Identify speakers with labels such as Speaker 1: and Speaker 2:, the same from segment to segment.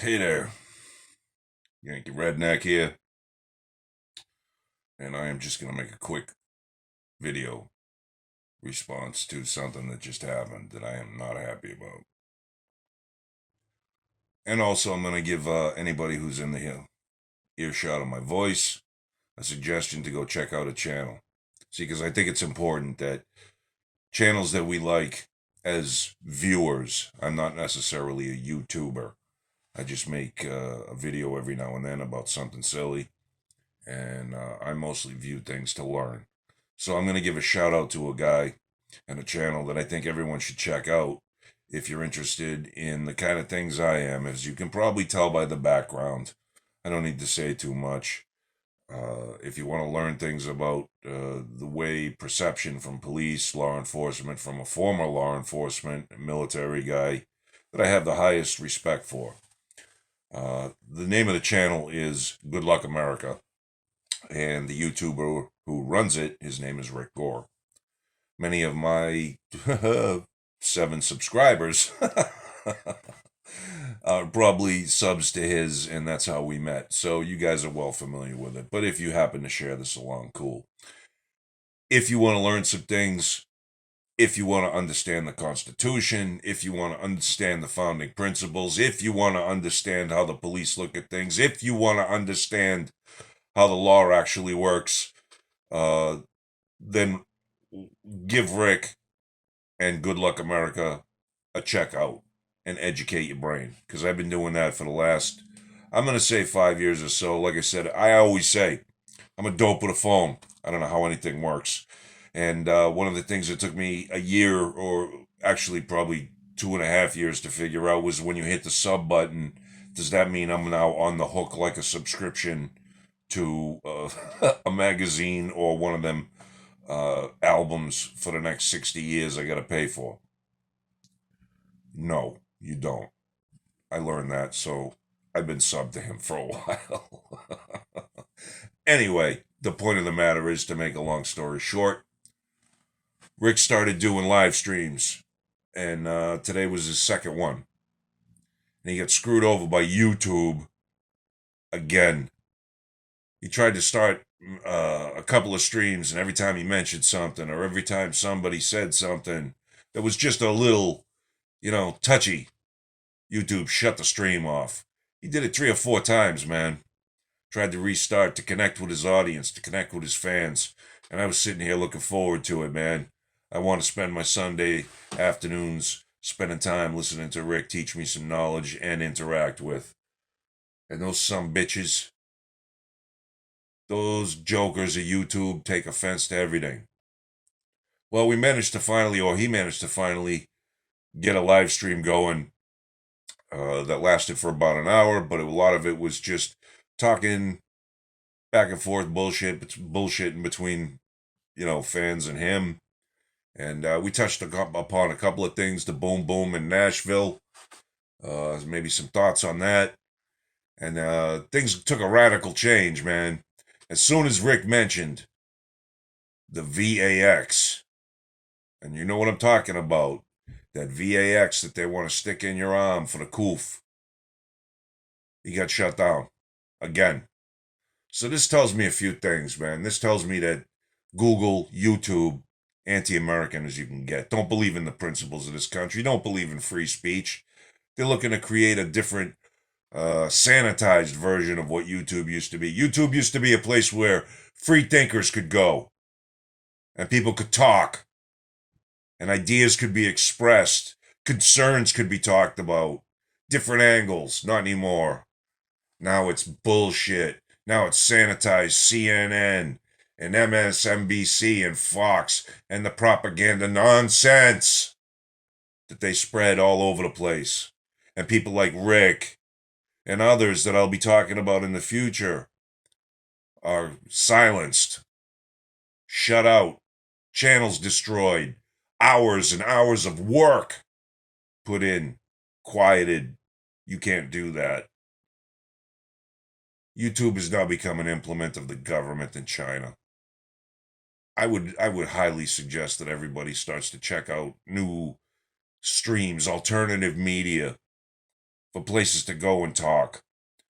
Speaker 1: Hey there, Yankee Redneck here, and I am just going to make a quick video response to something that just happened that I am not happy about. And also, I'm going to give anybody who's in the earshot of my voice a suggestion to go check out a channel. See, because I think it's important that channels that we like as viewers, I'm not necessarily a YouTuber. I just make a video every now and then about something silly, and I mostly view things to learn. So I'm going to give a shout out to a guy and a channel that I think everyone should check out if you're interested in the kind of things I am. As you can probably tell by the background, I don't need to say too much. If you want to learn things about the way perception from police, law enforcement, from a former law enforcement military guy that I have the highest respect for. The name of the channel is Good Luck America, and the YouTuber who runs it, his name is Rick Gore. Many of my 7 subscribers are probably subs to his, and that's how we met. So you guys are well familiar with it. But if you happen to share this along, cool. If you want to learn some things, if you want to understand the Constitution, if you want to understand the founding principles, if you want to understand how the police look at things, if you want to understand how the law actually works, then give Rick and Good Luck America a check out and educate your brain. Because I've been doing that for the last, I'm going to say 5 years or so. Like I said, I always say, I'm a dope with a phone. I don't know how anything works. And one of the things that took me a year, or actually probably 2.5 years to figure out, was when you hit the sub button, does that mean I'm now on the hook like a subscription to a magazine or one of them albums for the next 60 years I got to pay for? No, you don't. I learned that, so I've been subbed to him for a while. Anyway, the point of the matter is, to make a long story short, Rick started doing live streams, and today was his second one. And he got screwed over by YouTube again. He tried to start a couple of streams, and every time he mentioned something, or every time somebody said something that was just a little, touchy, YouTube shut the stream off. He did it 3 or 4 times, man. Tried to restart to connect with his audience, to connect with his fans. And I was sitting here looking forward to it, man. I want to spend my Sunday afternoons spending time listening to Rick teach me some knowledge and interact with. And those some bitches, those jokers of YouTube, take offense to everything. Well, he managed to finally get a live stream going that lasted for about an hour, but a lot of it was just talking back and forth bullshitting between, fans and him. And we touched upon a couple of things, the boom boom in Nashville, maybe some thoughts on that. And things took a radical change, man. As soon as Rick mentioned the VAX, and you know what I'm talking about, that VAX that they want to stick in your arm for the coof, he got shut down again. So this tells me a few things, man. This tells me that Google, YouTube, anti-American as you can get, don't believe in the principles of this country, don't believe in free speech. They're looking to create a different, sanitized version of what YouTube used to be. YouTube used to be a place where free thinkers could go, and people could talk, and ideas could be expressed, concerns could be talked about, different angles. Not anymore. Now it's bullshit. Now it's sanitized CNN and MSNBC and Fox and the propaganda nonsense that they spread all over the place. And people like Rick and others that I'll be talking about in the future are silenced, shut out, channels destroyed, hours and hours of work put in, quieted. You can't do that. YouTube has now become an implement of the government in China. I would highly suggest that everybody starts to check out new streams, alternative media. for places to go and talk.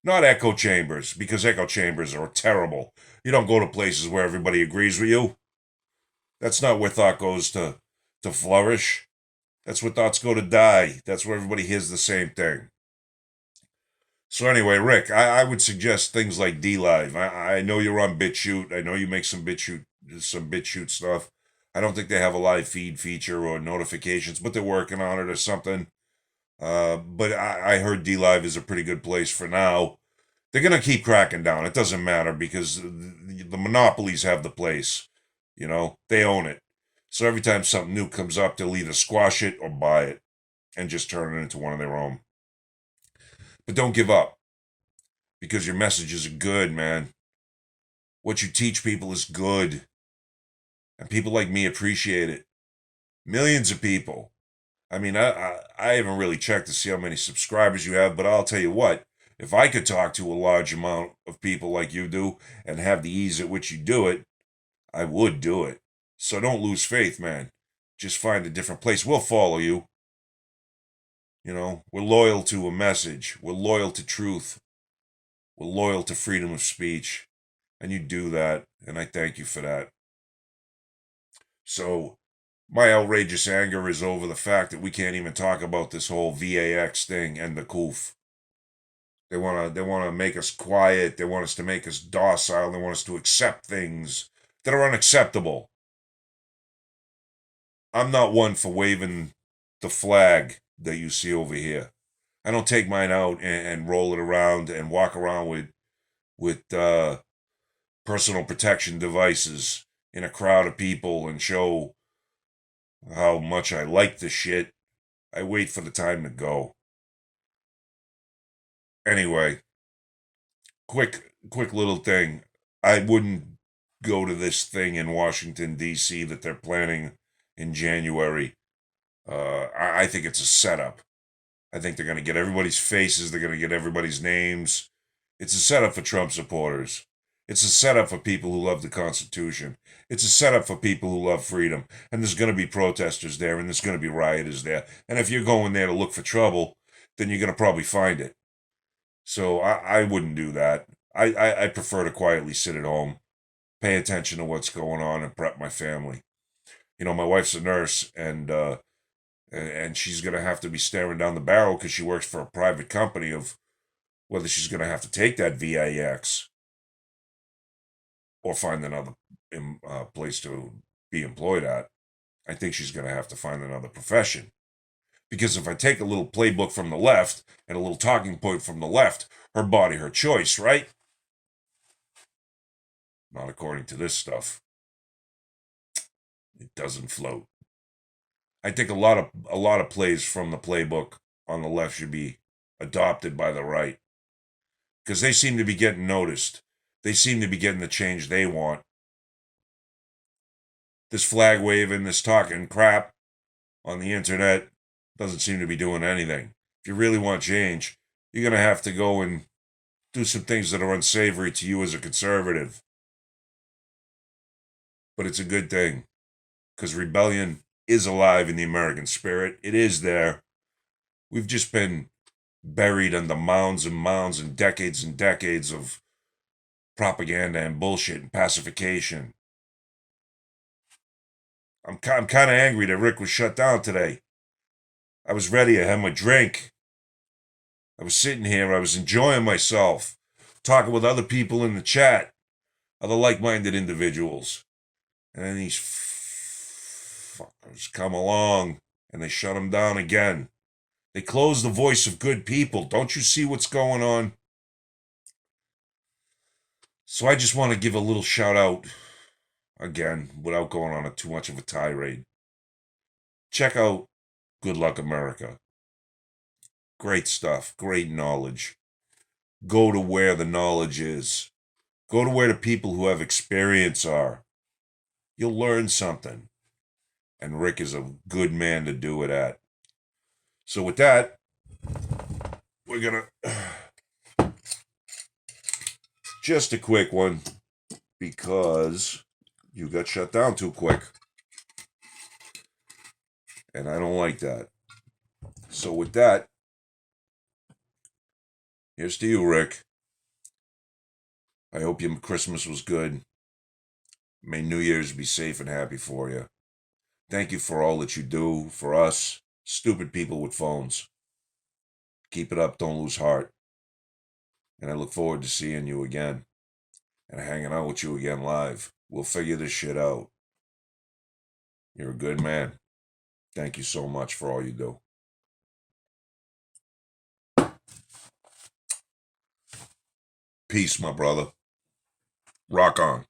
Speaker 1: Not echo chambers, because echo chambers are terrible. You don't go to places where everybody agrees with you. That's not where thought goes to flourish. That's where thoughts go to die. That's where everybody hears the same thing. So anyway, Rick, I would suggest things like DLive. I know you're on BitChute. I know you make some BitChute stuff. I don't think they have a live feed feature or notifications, but they're working on it or something. But I heard DLive is a pretty good place for now. They're going to keep cracking down. It doesn't matter because the monopolies have the place. You know, they own it. So every time something new comes up, they'll either squash it or buy it and just turn it into one of their own. But don't give up because your messages are good, man. What you teach people is good. And people like me appreciate it. Millions of people. I mean, I haven't really checked to see how many subscribers you have, but I'll tell you what. If I could talk to a large amount of people like you do and have the ease at which you do it, I would do it. So don't lose faith, man. Just find a different place. We'll follow you. You know, we're loyal to a message. We're loyal to truth. We're loyal to freedom of speech. And you do that, and I thank you for that. So, my outrageous anger is over the fact that we can't even talk about this whole VAX thing and the COOF. They wanna make us quiet. They want us to make us docile. They want us to accept things that are unacceptable. I'm not one for waving the flag that you see over here. I don't take mine out and roll it around and walk around with personal protection devices in a crowd of people and show how much I like the shit. I wait for the time to go. Anyway, quick little thing. I wouldn't go to this thing in Washington, D.C. that they're planning in January. I think it's a setup. I think they're going to get everybody's faces. They're going to get everybody's names. It's a setup for Trump supporters. It's a setup for people who love the Constitution. It's a setup for people who love freedom. And there's going to be protesters there, and there's going to be rioters there. And if you're going there to look for trouble, then you're going to probably find it. So I wouldn't do that. I prefer to quietly sit at home, pay attention to what's going on, and prep my family. You know, my wife's a nurse, and she's going to have to be staring down the barrel because she works for a private company of whether she's going to have to take that VAX or find another place to be employed at. I think she's going to have to find another profession. Because if I take a little playbook from the left and a little talking point from the left, her body, her choice, right? Not according to this stuff. It doesn't float. I think a lot of plays from the playbook on the left should be adopted by the right. Because they seem to be getting noticed. They seem to be getting the change they want. This flag waving, this talking crap on the internet doesn't seem to be doing anything. If you really want change, you're going to have to go and do some things that are unsavory to you as a conservative. But it's a good thing, because rebellion is alive in the American spirit. It is there. We've just been buried under mounds and mounds and decades of propaganda and bullshit and pacification. I'm kind of angry that Rick was shut down today. I was ready. I had my drink. I was sitting here. I was enjoying myself, talking with other people in the chat, other like-minded individuals. And then these fuckers come along and they shut him down again. They close the voice of good people. Don't you see what's going on? So I just want to give a little shout out again without going on too much of a tirade. Check out Good Luck America. Great stuff. Great knowledge. Go to where the knowledge is. Go to where the people who have experience are. You'll learn something. And Rick is a good man to do it at. So with that, we're going to... Just a quick one, because you got shut down too quick. And I don't like that. So with that, Here's to you, Rick. I hope your Christmas was good. May New Year's be safe and happy for you. Thank you for all that you do for us, stupid people with phones. Keep it up, don't lose heart. And I look forward to seeing you again and hanging out with you again live. We'll figure this shit out. You're a good man. Thank you so much for all you do. Peace, my brother. Rock on.